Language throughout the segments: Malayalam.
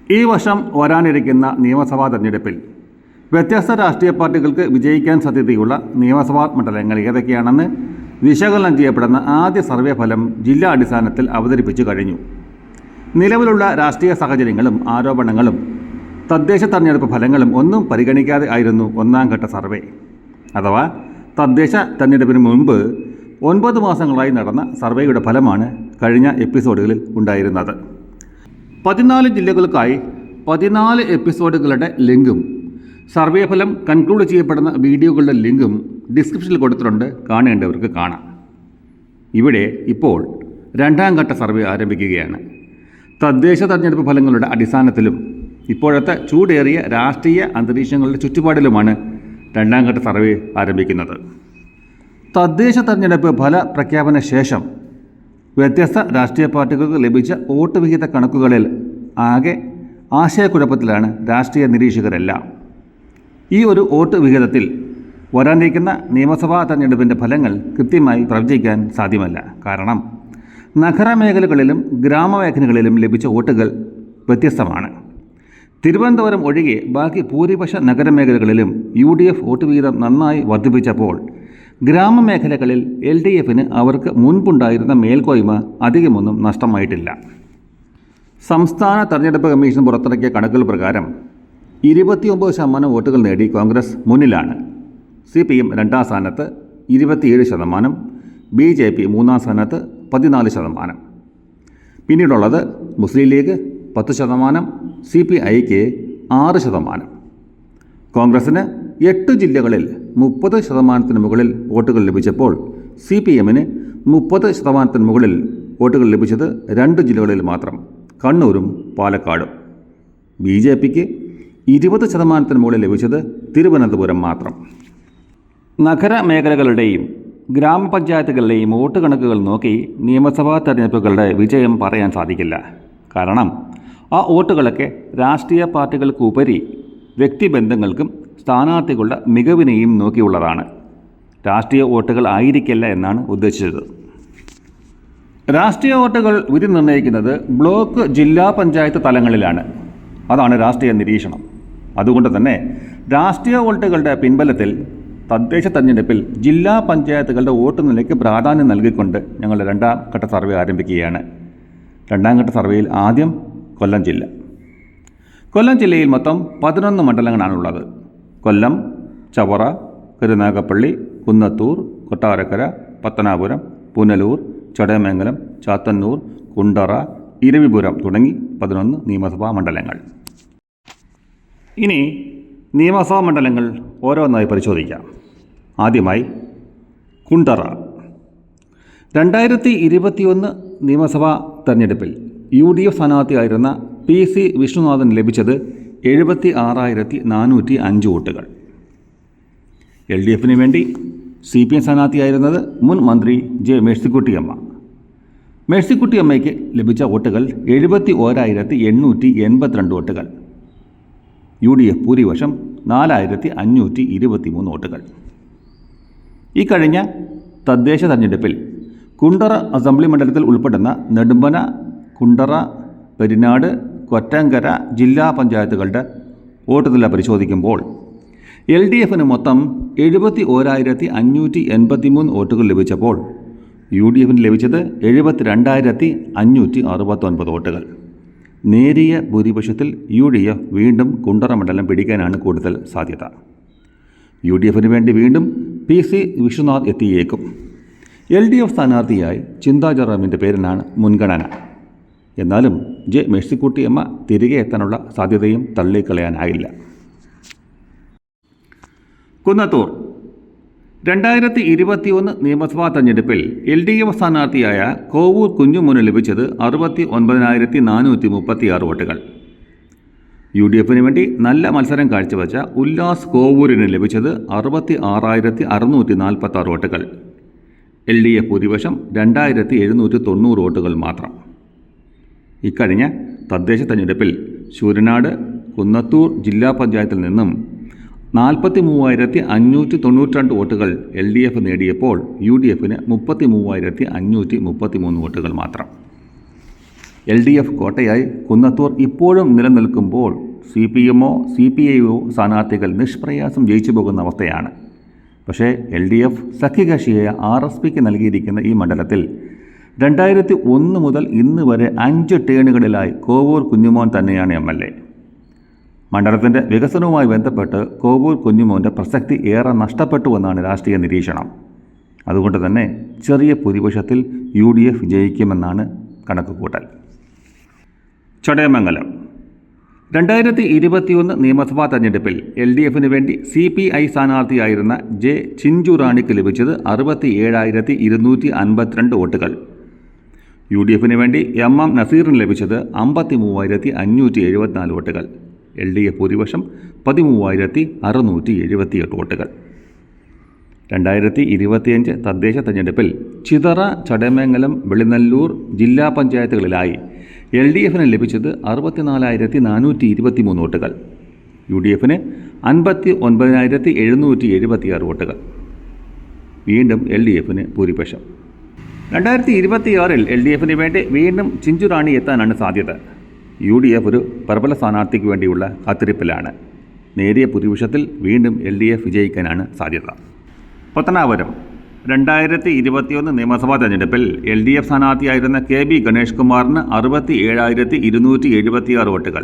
ഈ വർഷം വരാനിരിക്കുന്ന നിയമസഭാ തെരഞ്ഞെടുപ്പിൽ വ്യത്യസ്ത രാഷ്ട്രീയ പാർട്ടികൾക്ക് വിജയിക്കാൻ സാധ്യതയുള്ള നിയമസഭാ മണ്ഡലങ്ങൾ ഏതൊക്കെയാണെന്ന് വിശകലനം ചെയ്യപ്പെടുന്ന ആദ്യ സർവേ ഫലം ജില്ലാ അടിസ്ഥാനത്തിൽ അവതരിപ്പിച്ചു കഴിഞ്ഞു. നിലവിലുള്ള രാഷ്ട്രീയ സാഹചര്യങ്ങളും ആരോപണങ്ങളും തദ്ദേശ തെരഞ്ഞെടുപ്പ് ഫലങ്ങളും ഒന്നും പരിഗണിക്കാതെ ആയിരുന്നു ഒന്നാം ഘട്ട സർവേ. അഥവാ തദ്ദേശ തെരഞ്ഞെടുപ്പിന് മുൻപ് 9 മാസങ്ങളായി നടന്ന സർവേയുടെ ഫലമാണ് കഴിഞ്ഞ എപ്പിസോഡുകളിൽ ഉണ്ടായിരുന്നത്. 14 ജില്ലകൾക്കായി 14 എപ്പിസോഡുകളുടെ ലിങ്കും സർവേ ഫലം കൺക്ലൂഡ് ചെയ്യപ്പെടുന്ന വീഡിയോകളുടെ ലിങ്കും ഡിസ്ക്രിപ്ഷനിൽ കൊടുത്തിട്ടുണ്ട്, കാണേണ്ടവർക്ക് കാണാം. ഇവിടെ ഇപ്പോൾ രണ്ടാം ഘട്ട സർവേ ആരംഭിക്കുകയാണ്. തദ്ദേശ തെരഞ്ഞെടുപ്പ് ഫലങ്ങളുടെ അടിസ്ഥാനത്തിലും ഇപ്പോഴത്തെ ചൂടേറിയ രാഷ്ട്രീയ അന്തരീക്ഷങ്ങളുടെ ചുറ്റുപാടിലുമാണ് രണ്ടാം ഘട്ട സർവേ ആരംഭിക്കുന്നത്. തദ്ദേശ തെരഞ്ഞെടുപ്പ് ഫല പ്രഖ്യാപന ശേഷം വ്യത്യസ്ത രാഷ്ട്രീയ പാർട്ടികൾക്ക് ലഭിച്ച വോട്ട് വിഹിത കണക്കുകളിൽ ആകെ ആശയക്കുഴപ്പത്തിലാണ് രാഷ്ട്രീയ നിരീക്ഷകരെല്ലാം. ഈ ഒരു വോട്ട് വിഹിതത്തിൽ വരാനിരിക്കുന്ന നിയമസഭാ തെരഞ്ഞെടുപ്പിൻ്റെ ഫലങ്ങൾ കൃത്യമായി പ്രവചിക്കാൻ സാധ്യമല്ല. കാരണം നഗരമേഖലകളിലും ഗ്രാമമേഖലകളിലും ലഭിച്ച വോട്ടുകൾ വ്യത്യസ്തമാണ്. തിരുവനന്തപുരം ഒഴികെ ബാക്കി ഭൂരിപക്ഷ നഗരമേഖലകളിലും UDF വോട്ട് വിഹിതം നന്നായി വർദ്ധിപ്പിച്ചപ്പോൾ ഗ്രാമമേഖലകളിൽ LDFന് അവർക്ക് മുൻപുണ്ടായിരുന്ന മേൽക്കോയ്മ അധികമൊന്നും നഷ്ടമായിട്ടില്ല. സംസ്ഥാന തെരഞ്ഞെടുപ്പ് കമ്മീഷൻ പുറത്തിറക്കിയ കണക്കുകൾ പ്രകാരം 29% വോട്ടുകൾ നേടി കോൺഗ്രസ് മുന്നിലാണ്. CPM രണ്ടാം സ്ഥാനത്ത് 27%, BJP മൂന്നാം സ്ഥാനത്ത് 14%. പിന്നീടുള്ളത് മുസ്ലിം ലീഗ് 10%, CPIക്ക് 6%. കോൺഗ്രസിന് 8 ജില്ലകളിൽ 30% മുകളിൽ വോട്ടുകൾ ലഭിച്ചപ്പോൾ CPMന് 30% മുകളിൽ വോട്ടുകൾ ലഭിച്ചത് 2 ജില്ലകളിൽ മാത്രം, കണ്ണൂരും പാലക്കാടും. BJPക്ക് 20% മുകളിൽ ലഭിച്ചത് തിരുവനന്തപുരം മാത്രം. നഗരമേഖലകളുടെയും ഗ്രാമപഞ്ചായത്തുകളുടെയും വോട്ട് കണക്കുകൾ നോക്കി നിയമസഭാ തെരഞ്ഞെടുപ്പുകളുടെ വിജയം പറയാൻ സാധിക്കില്ല. കാരണം ആ വോട്ടുകളൊക്കെ രാഷ്ട്രീയ പാർട്ടികൾക്കുപരി വ്യക്തിബന്ധങ്ങൾക്കും സ്ഥാനാർത്ഥികളുടെ മികവിനെയും നോക്കിയുള്ളതാണ്. രാഷ്ട്രീയ വോട്ടുകൾ ആയിരിക്കില്ല എന്നാണ് ഉദ്ദേശിച്ചത്. രാഷ്ട്രീയ വോട്ടുകൾ വിധി നിർണ്ണയിക്കുന്നത് ബ്ലോക്ക്, ജില്ലാ പഞ്ചായത്ത് തലങ്ങളിലാണ്. അതാണ് രാഷ്ട്രീയ നിരീക്ഷണം. അതുകൊണ്ട് തന്നെ രാഷ്ട്രീയ വോട്ടുകളുടെ പിൻബലത്തിൽ തദ്ദേശ തെരഞ്ഞെടുപ്പിൽ ജില്ലാ പഞ്ചായത്തുകളുടെ വോട്ട് നിലയ്ക്ക് പ്രാധാന്യം നൽകിക്കൊണ്ട് ഞങ്ങളുടെ രണ്ടാം ഘട്ട സർവേ ആരംഭിക്കുകയാണ്. രണ്ടാം ഘട്ട സർവേയിൽ ആദ്യം കൊല്ലം ജില്ല. കൊല്ലം ജില്ലയിൽ മൊത്തം 11 മണ്ഡലങ്ങളാണുള്ളത്. കൊല്ലം, ചവറ, കരുനാഗപ്പള്ളി, കുന്നത്തൂർ, കൊട്ടാരക്കര, പത്തനാപുരം, പുനലൂർ, ചടയമംഗലം, ചാത്തന്നൂർ, കുണ്ടറ, ഇരവിപുരം തുടങ്ങി 11 നിയമസഭാ മണ്ഡലങ്ങൾ. ഇനി നിയമസഭാ മണ്ഡലങ്ങൾ ഓരോന്നായി പരിശോധിക്കാം. ആദ്യമായി കുണ്ടറ. 2021 നിയമസഭാ തെരഞ്ഞെടുപ്പിൽ UDF സ്ഥാനാർത്ഥിയായിരുന്ന PC വിഷ്ണുനാഥൻ ലഭിച്ചത് 76,405 വോട്ടുകൾ. LDFന് വേണ്ടി CPM സ്ഥാനാർത്ഥിയായിരുന്നത് മുൻ മന്ത്രി J മേഴ്സിക്കുട്ടിയമ്മ. മേഴ്സിക്കുട്ടിയമ്മയ്ക്ക് ലഭിച്ച വോട്ടുകൾ 71,882 വോട്ടുകൾ. UDF ഭൂരിപക്ഷം 4,523 വോട്ടുകൾ. ഈ കഴിഞ്ഞ തദ്ദേശ തെരഞ്ഞെടുപ്പിൽ കുണ്ടറ അസംബ്ലി മണ്ഡലത്തിൽ ഉൾപ്പെടുന്ന നെടുമ്പന, കുണ്ടറ, പെരിനാട്, കൊറ്റങ്കര ജില്ലാ പഞ്ചായത്തുകളുടെ വോട്ട് നില പരിശോധിക്കുമ്പോൾ LDFന് മൊത്തം 71,583 വോട്ടുകൾ ലഭിച്ചപ്പോൾ UDFന് ലഭിച്ചത് 72,569 വോട്ടുകൾ. നേരിയ ഭൂരിപക്ഷത്തിൽ UDF വീണ്ടും കുണ്ടറ മണ്ഡലം പിടിക്കാനാണ് കൂടുതൽ സാധ്യത. UDFന് വേണ്ടി വീണ്ടും PC വിശ്വനാഥ് എത്തിയേക്കും. LDF സ്ഥാനാർത്ഥിയായി ചിന്താ ജെറോമിൻ്റെ പേരിനാണ് മുൻഗണന. എന്നാലും J മേഴ്സിക്കുട്ടിയമ്മ തിരികെ എത്താനുള്ള സാധ്യതയും തള്ളിക്കളയാനായില്ല. കുന്നത്തൂർ. 2021 നിയമസഭാ തെരഞ്ഞെടുപ്പിൽ LDF സ്ഥാനാർത്ഥിയായ കോവൂർ കുഞ്ഞുമോന് ലഭിച്ചത് 69,436 വോട്ടുകൾ. UDFന് വേണ്ടി നല്ല മത്സരം കാഴ്ചവെച്ച ഉല്ലാസ് കോവൂരിന് ലഭിച്ചത് 66,646 വോട്ടുകൾ. LDF ഭൂരിപക്ഷം 2,790 വോട്ടുകൾ മാത്രം. ഇക്കഴിഞ്ഞ തദ്ദേശ തെരഞ്ഞെടുപ്പിൽ ശൂരനാട്, കുന്നത്തൂർ ജില്ലാ പഞ്ചായത്തിൽ നിന്നും 43,592 വോട്ടുകൾ LDF നേടിയപ്പോൾ UDFന് 33,533 വോട്ടുകൾ മാത്രം. LDF കോട്ടയായി കുന്നത്തൂർ ഇപ്പോഴും നിലനിൽക്കുമ്പോൾ CPM-ഓ CPI-യോ സ്ഥാനാർത്ഥികൾ നിഷ്പ്രയാസം ജയിച്ചു പോകുന്ന അവസ്ഥയാണ്. പക്ഷേ LDF സഖ്യകക്ഷിയായ RSPക്ക് നൽകിയിരിക്കുന്ന ഈ മണ്ഡലത്തിൽ 2001 മുതൽ ഇന്ന് വരെ 5 ടേണുകളിലായി കോവൂർ കുഞ്ഞുമോൻ തന്നെയാണ് MLA. മണ്ഡലത്തിൻ്റെ വികസനവുമായി ബന്ധപ്പെട്ട് കോവൂർ കുഞ്ഞുമോൻ്റെ പ്രസക്തി ഏറെ നഷ്ടപ്പെട്ടുവെന്നാണ് രാഷ്ട്രീയ നിരീക്ഷണം. അതുകൊണ്ട് തന്നെ ചെറിയ ഭൂരിപക്ഷത്തിൽ UDF വിജയിക്കുമെന്നാണ് കണക്കുകൂട്ടൽ. ചടയമംഗലം 2021 നിയമസഭാ തെരഞ്ഞെടുപ്പിൽ LDFന് വേണ്ടി CPI സ്ഥാനാർത്ഥിയായിരുന്ന J. ചിഞ്ചു റാണിക്ക് ലഭിച്ചത് 67,252 വോട്ടുകൾ. UDFന് വേണ്ടി MM നസീറിന് ലഭിച്ചത് 53,574 വോട്ടുകൾ. LDF ഭൂരിപക്ഷം 13,678 വോട്ടുകൾ. 2025 തദ്ദേശ തെരഞ്ഞെടുപ്പിൽ ചിതറ, ചടയമംഗലം, വെളിനല്ലൂർ ജില്ലാ പഞ്ചായത്തുകളിലായി LDFന് ലഭിച്ചത് 64,423 വോട്ടുകൾ. UDFന് 59,776 വോട്ടുകൾ. വീണ്ടും LDFന് ഭൂരിപക്ഷം. 2026 LDFന് വേണ്ടി വീണ്ടും ചിഞ്ചു റാണി എത്താനാണ് സാധ്യത. UDF ഒരു പ്രബല സ്ഥാനാർത്ഥിക്ക് വേണ്ടിയുള്ള കാത്തിരിപ്പിലാണ്. നേരിയ ഭൂരിപക്ഷത്തിൽ വീണ്ടും LDF വിജയിക്കാനാണ് സാധ്യത. പത്തനാപുരം 2021 നിയമസഭാ തെരഞ്ഞെടുപ്പിൽ LDF സ്ഥാനാർത്ഥിയായിരുന്ന KB ഗണേഷ് കുമാറിന് 67,276 വോട്ടുകൾ.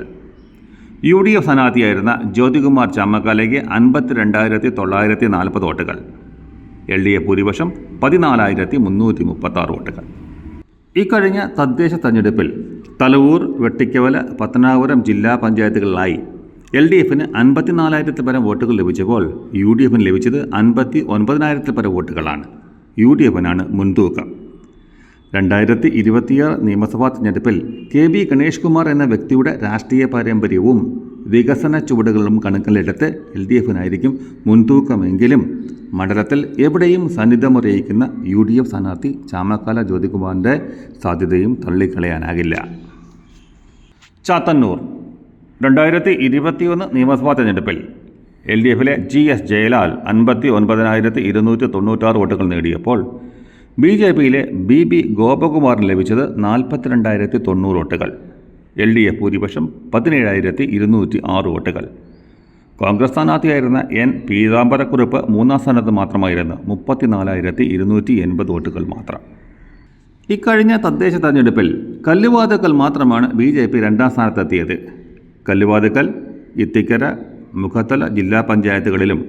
UDF സ്ഥാനാർത്ഥിയായിരുന്ന ജ്യോതികുമാർ ചമ്മക്കാലയ്ക്ക് 52,940 വോട്ടുകൾ. LDF ഭൂരിപക്ഷം 14,336 വോട്ടുകൾ. ഇക്കഴിഞ്ഞ തദ്ദേശ തെരഞ്ഞെടുപ്പിൽ തലവൂർ, വെട്ടിക്കവല, പത്തനാപുരം ജില്ലാ പഞ്ചായത്തുകളിലായി LDFന് 54,000 പരം വോട്ടുകൾ ലഭിച്ചപ്പോൾ UDFന് ലഭിച്ചത് 59,000 പരം വോട്ടുകളാണ്. UDFനാണ് മുൻതൂക്കം. 2026 നിയമസഭാ തെരഞ്ഞെടുപ്പിൽ KB ഗണേഷ് കുമാർ എന്ന വ്യക്തിയുടെ രാഷ്ട്രീയ പാരമ്പര്യവും വികസന ചുവടുകളും കണക്കിലെടുത്ത് LDFനായിരിക്കും മുൻതൂക്കമെങ്കിലും മണ്ഡലത്തിൽ എവിടെയും സാന്നിധ്യമറിയിക്കുന്ന UDF സ്ഥാനാർത്ഥി ചാമക്കാല ജ്യോതികുമാറിൻ്റെ സാധ്യതയും തള്ളിക്കളയാനാകില്ല. ചാത്തന്നൂർ 2021 നിയമസഭാ തെരഞ്ഞെടുപ്പിൽ LDFിലെ GS ജയലാൽ 59,296 വോട്ടുകൾ നേടിയപ്പോൾ BJPയിലെ BB ഗോപകുമാറിന് ലഭിച്ചത് 42,090 വോട്ടുകൾ. LDF ഭൂരിപക്ഷം 17,206 വോട്ടുകൾ. കോൺഗ്രസ് സ്ഥാനാർത്ഥിയായിരുന്ന N. പീതാംബരക്കുറുപ്പ് മൂന്നാം സ്ഥാനത്ത് മാത്രമായിരുന്നു 34,280 വോട്ടുകൾ മാത്രം. ഇക്കഴിഞ്ഞ തദ്ദേശ തെരഞ്ഞെടുപ്പിൽ കല്ലുവാതുക്കൽ മാത്രമാണ് BJP രണ്ടാം സ്ഥാനത്തെത്തിയത്. കല്ലുവാതുക്കൽ, ഇത്തിക്കര, മുഖത്തല ജില്ലാ പഞ്ചായത്തുകളിലും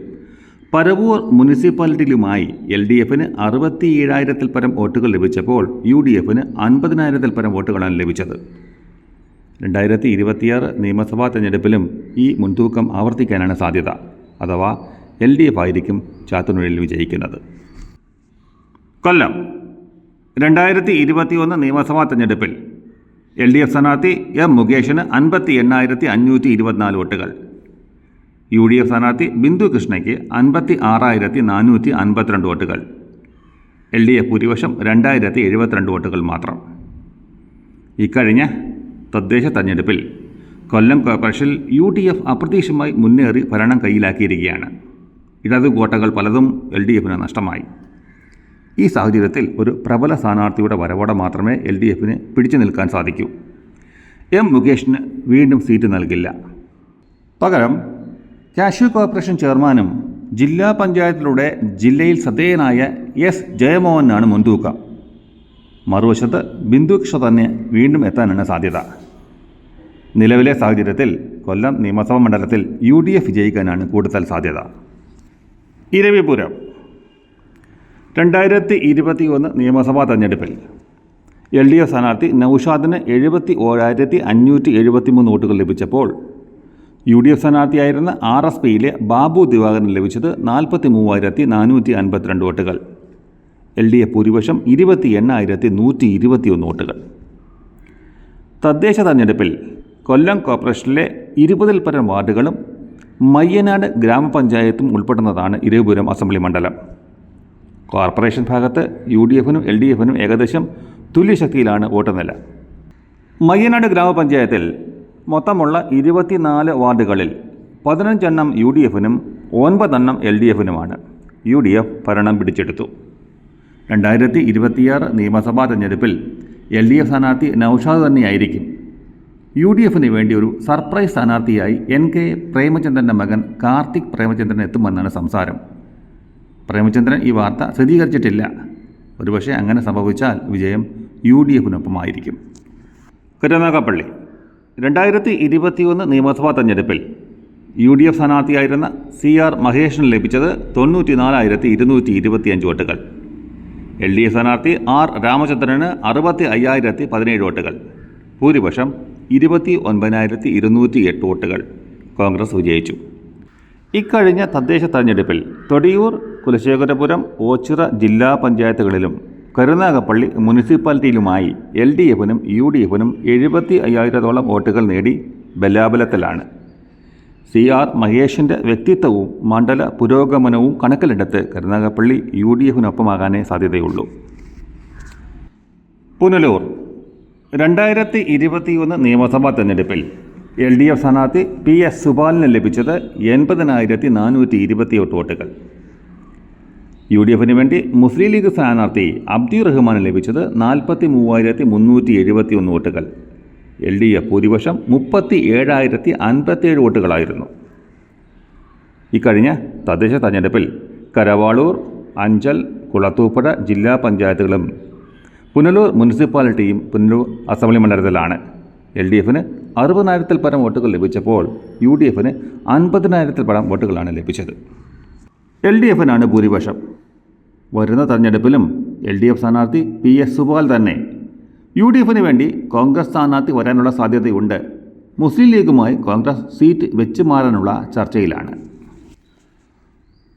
പരവൂർ മുനിസിപ്പാലിറ്റിയിലുമായി LDFന് 67,000 പരം വോട്ടുകൾ ലഭിച്ചപ്പോൾ UDFന് 50,000 പരം വോട്ടുകളാണ് ലഭിച്ചത്. 2026 നിയമസഭാ തെരഞ്ഞെടുപ്പിലും ഈ മുൻതൂക്കം ആവർത്തിക്കാനാണ് സാധ്യത. അഥവാ LDF ആയിരിക്കും ചാത്തന്നൂരിൽ വിജയിക്കുന്നത്. കൊല്ലം 2021 നിയമസഭാ തെരഞ്ഞെടുപ്പിൽ LDF സ്ഥാനാർത്ഥി M. മുകേഷിന് 58,524 വോട്ടുകൾ. UDF സ്ഥാനാർത്ഥി ബിന്ദു കൃഷ്ണയ്ക്ക് 56,452 വോട്ടുകൾ. LDF ഭൂരിപക്ഷം 2,072 വോട്ടുകൾ മാത്രം. ഇക്കഴിഞ്ഞ തദ്ദേശ തെരഞ്ഞെടുപ്പിൽ കൊല്ലം കോർപ്പറേഷനിൽ UDF അപ്രതീക്ഷിതമായി മുന്നേറി ഭരണം കയ്യിലാക്കിയിരിക്കുകയാണ്. ഇടതു കോട്ടകൾ പലതും LDFന് നഷ്ടമായി. ഈ സാഹചര്യത്തിൽ ഒരു പ്രബല സ്ഥാനാർത്ഥിയുടെ വരവോടെ മാത്രമേ LDFന് പിടിച്ചു നിൽക്കാൻ സാധിക്കൂ. M. മുകേഷിന് വീണ്ടും സീറ്റ് നൽകില്ല. പകരം കാഷ്യൂ കോർപ്പറേഷൻ ചെയർമാനും ജില്ലാ പഞ്ചായത്തിലൂടെ ജില്ലയിൽ ശ്രദ്ധേയനായ S. ജയമോഹനാണ് മുൻതൂക്കം. മറുവശത്ത് ബിന്ദു കൃഷ്ണ തന്നെ വീണ്ടും എത്താനാണ് സാധ്യത. നിലവിലെ സാഹചര്യത്തിൽ കൊല്ലം നിയമസഭാ മണ്ഡലത്തിൽ UDF വിജയിക്കാനാണ് കൂടുതൽ സാധ്യത. ഇരവിപുരം 2021 നിയമസഭാ തെരഞ്ഞെടുപ്പിൽ LDF സ്ഥാനാർത്ഥി നൌഷാദിന് 71,573 വോട്ടുകൾ ലഭിച്ചപ്പോൾ UDF സ്ഥാനാർത്ഥിയായിരുന്ന RSPയിലെ ബാബു ദിവാകരന് ലഭിച്ചത് 43,452 വോട്ടുകൾ. LDF ഭൂരിപക്ഷം 28,121 വോട്ടുകൾ. തദ്ദേശ തെരഞ്ഞെടുപ്പിൽ കൊല്ലം കോർപ്പറേഷനിലെ 20-ൽ പരം വാർഡുകളും മയ്യനാട് ഗ്രാമപഞ്ചായത്തും ഉൾപ്പെടുന്നതാണ് ഇരവിപുരം അസംബ്ലി മണ്ഡലം. കോർപ്പറേഷൻ ഭാഗത്ത് UDFനും LDFനും ഏകദേശം തുല്യശക്തിയിലാണ് വോട്ട് നില. മയ്യനാട് ഗ്രാമപഞ്ചായത്തിൽ മൊത്തമുള്ള 24 വാർഡുകളിൽ 15 UDFനും 9 LDFനുമാണ്. UDF ഭരണം പിടിച്ചെടുത്തു. 2026 നിയമസഭാ തെരഞ്ഞെടുപ്പിൽ LDF സ്ഥാനാർത്ഥി നൌഷാദ് തന്നെയായിരിക്കും. UDFന് വേണ്ടി ഒരു സർപ്രൈസ് സ്ഥാനാർത്ഥിയായി NK പ്രേമചന്ദ്രൻ്റെ മകൻ കാർത്തിക് പ്രേമചന്ദ്രൻ എത്തുമെന്നാണ് സംസാരം. പ്രേമചന്ദ്രൻ ഈ വാർത്ത സ്ഥിരീകരിച്ചിട്ടില്ല. ഒരുപക്ഷെ അങ്ങനെ സംഭവിച്ചാൽ വിജയം UDFനൊപ്പമായിരിക്കും. കരുനാഗപ്പള്ളി 2021 നിയമസഭാ തെരഞ്ഞെടുപ്പിൽ UDF സ്ഥാനാർത്ഥിയായിരുന്ന CR മഹേഷിന് ലഭിച്ചത് 94,225 വോട്ടുകൾ. LDF സ്ഥാനാർത്ഥി R രാമചന്ദ്രന് 65,017 വോട്ടുകൾ. ഭൂരിപക്ഷം 29,208 വോട്ടുകൾ. കോൺഗ്രസ് വിജയിച്ചു. ഇക്കഴിഞ്ഞ തദ്ദേശ തെരഞ്ഞെടുപ്പിൽ തൊടിയൂർ, കുലശേഖരപുരം, ഓച്ചിറ ജില്ലാ പഞ്ചായത്തുകളിലും കരുനാഗപ്പള്ളി മുനിസിപ്പാലിറ്റിയിലുമായി LDFനും UDFനും 75,000-ഓളം വോട്ടുകൾ നേടി ബലാബലത്തിലാണ്. CR മഹേഷിൻ്റെ വ്യക്തിത്വവും മണ്ഡല പുരോഗമനവും കണക്കിലെടുത്ത് കരുനാഗപ്പള്ളി UDFനൊപ്പമാകാനേ സാധ്യതയുള്ളൂ. പുനലൂർ 2021 നിയമസഭാ തെരഞ്ഞെടുപ്പിൽ LDF സ്ഥാനാർത്ഥി PS സുബാലിന് ലഭിച്ചത് 80,428 വോട്ടുകൾ. UDFന് വേണ്ടി മുസ്ലിം ലീഗ് സ്ഥാനാർത്ഥി അബ്ദുറഹ്മാന് ലഭിച്ചത് 43,371 വോട്ടുകൾ. LDF ഭൂരിപക്ഷം 37,057 വോട്ടുകളായിരുന്നു. ഇക്കഴിഞ്ഞ തദ്ദേശ തെരഞ്ഞെടുപ്പിൽ കരവാളൂർ, അഞ്ചൽ, കുളത്തൂപ്പുഴ ജില്ലാ പഞ്ചായത്തുകളും പുനലൂർ മുനിസിപ്പാലിറ്റിയും പുനലൂർ അസംബ്ലി മണ്ഡലത്തിലാണ്. LDFന് 60,000-ൽ പരം വോട്ടുകൾ ലഭിച്ചപ്പോൾ UDFന് 50,000-ൽ പരം വോട്ടുകളാണ് ലഭിച്ചത്. LDFനാണ് ഭൂരിപക്ഷം. വരുന്ന തെരഞ്ഞെടുപ്പിലും LDF സ്ഥാനാർത്ഥി PS സുബാൽ തന്നെ. UDFന് വേണ്ടി കോൺഗ്രസ് സ്ഥാനാർത്ഥി വരാനുള്ള സാധ്യതയുണ്ട്. മുസ്ലിം ലീഗുമായി കോൺഗ്രസ് സീറ്റ് വെച്ച് മാറാനുള്ള ചർച്ചയിലാണ്.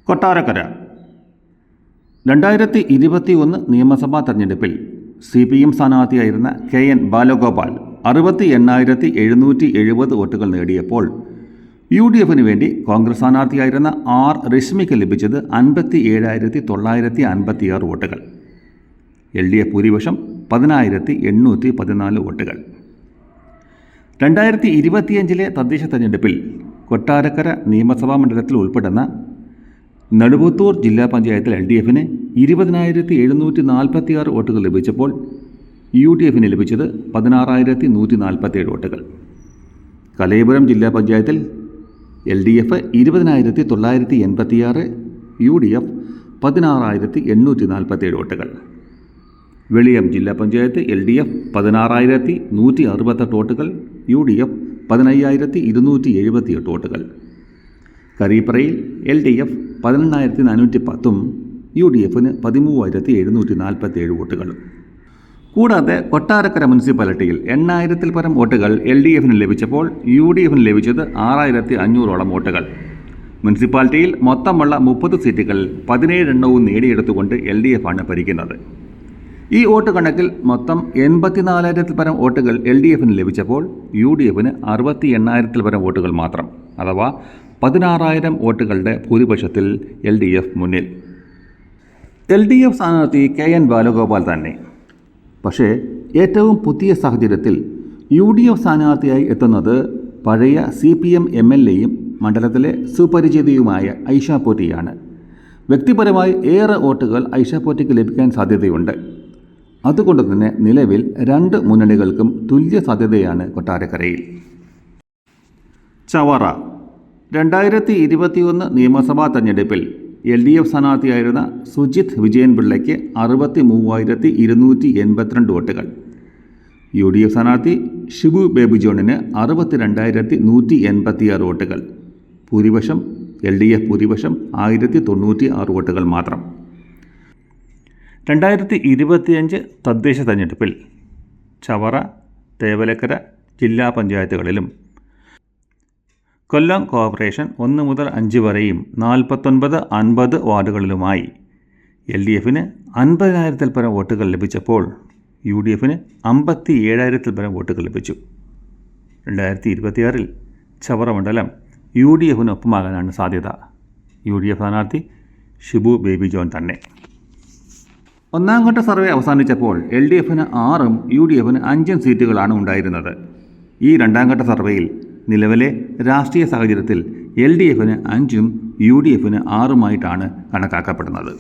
കൊട്ടാരക്കര 2021 നിയമസഭാ തെരഞ്ഞെടുപ്പിൽ CPM സ്ഥാനാർത്ഥിയായിരുന്ന KN ബാലഗോപാൽ 68,770 വോട്ടുകൾ നേടിയപ്പോൾ UDFന് വേണ്ടി കോൺഗ്രസ് സ്ഥാനാർത്ഥിയായിരുന്ന R രശ്മിക്ക് ലഭിച്ചത് 57,956 വോട്ടുകൾ. LDF ഭൂരിപക്ഷം 10,814 വോട്ടുകൾ. 2025 തദ്ദേശ തെരഞ്ഞെടുപ്പിൽ കൊട്ടാരക്കര നിയമസഭാ മണ്ഡലത്തിൽ ഉൾപ്പെടുന്ന നടുവത്തൂർ ജില്ലാ പഞ്ചായത്തിൽ LDFന് 20,746 വോട്ടുകൾ ലഭിച്ചപ്പോൾ UDFന് ലഭിച്ചത് 16,147 വോട്ടുകൾ. കലയപുരം ജില്ലാ പഞ്ചായത്തിൽ LDF 20,986, UDF 16,847 വോട്ടുകൾ. വെളിയം ജില്ലാ പഞ്ചായത്ത് LDF 16,168 വോട്ടുകൾ, UDF 15,278 വോട്ടുകൾ. കരീപ്പറയിൽ LDF 18,410, UDFന് 13,747 വോട്ടുകളും. കൂടാതെ കൊട്ടാരക്കര മുനിസിപ്പാലിറ്റിയിൽ 8,000-ൽ പരം വോട്ടുകൾ LDFന് ലഭിച്ചപ്പോൾ UDFന് ലഭിച്ചത് 6,500-ഓളം വോട്ടുകൾ. മുനിസിപ്പാലിറ്റിയിൽ മൊത്തമുള്ള 30 സീറ്റുകൾ 17 എണ്ണവും നേടിയെടുത്തുകൊണ്ട് LDFാണ് ഭരിക്കുന്നത്. ഈ വോട്ട് കണക്കിൽ മൊത്തം 84,000-ൽ പരം വോട്ടുകൾ LDFന് ലഭിച്ചപ്പോൾ UDFന് 68,000-ൽ പരം വോട്ടുകൾ മാത്രം. അഥവാ 16,000 വോട്ടുകളുടെ ഭൂരിപക്ഷത്തിൽ LDF മുന്നിൽ. LDF സ്ഥാനാർത്ഥി KN ബാലഗോപാൽ തന്നെ. പക്ഷേ ഏറ്റവും പുതിയ സാഹചര്യത്തിൽ UDF സ്ഥാനാർത്ഥിയായി എത്തുന്നത് പഴയ CPM MLAയും മണ്ഡലത്തിലെ സുപരിചിതയുമായ ഐഷ പോറ്റിയാണ്. വ്യക്തിപരമായി ഏറെ വോട്ടുകൾ ഐഷ പോറ്റിക്ക് ലഭിക്കാൻ സാധ്യതയുണ്ട്. അതുകൊണ്ട് തന്നെ നിലവിൽ 2 മുന്നണികൾക്കും തുല്യ സാധ്യതയാണ് കൊട്ടാരക്കരയിൽ. ചവറ 2021 നിയമസഭാ തെരഞ്ഞെടുപ്പിൽ LDF സ്ഥാനാർത്ഥിയായിരുന്ന സുജിത് വിജയൻപിള്ളയ്ക്ക് 63,282 വോട്ടുകൾ. UDF സ്ഥാനാർത്ഥി ഷിബു ബേബി ജോണിന് 62,186 വോട്ടുകൾ. ഭൂരിപക്ഷം LDF ഭൂരിപക്ഷം 1,096 വോട്ടുകൾ മാത്രം. 2025 തദ്ദേശ തെരഞ്ഞെടുപ്പിൽ ചവറ, തേവലക്കര ജില്ലാ പഞ്ചായത്തുകളിലും കൊല്ലം കോർപ്പറേഷൻ 1 മുതൽ 5 വരെയും 49, 50 വാർഡുകളിലുമായി LDFന് 50,000-ൽ പരം വോട്ടുകൾ ലഭിച്ചപ്പോൾ UDFന് 57,000-ൽ പരം വോട്ടുകൾ ലഭിച്ചു. 2026 ചവറ മണ്ഡലം UDFനൊപ്പമാകാനാണ് സാധ്യത. UDF സ്ഥാനാർത്ഥി ഷിബു ബേബി ജോൺ തന്നെ. ഒന്നാം ഘട്ട സർവേ അവസാനിച്ചപ്പോൾ LDFന് 6ഉം UDFന് 5ഉം സീറ്റുകളാണ് ഉണ്ടായിരുന്നത്. ഈ രണ്ടാം ഘട്ട സർവേയിൽ നിലവിലെ രാഷ്ട്രീയ സാഹചര്യത്തിൽ LDFന് 5ഉം UDFന് 6ഉമായിട്ടാണ് കണക്കാക്കപ്പെടുന്നത്.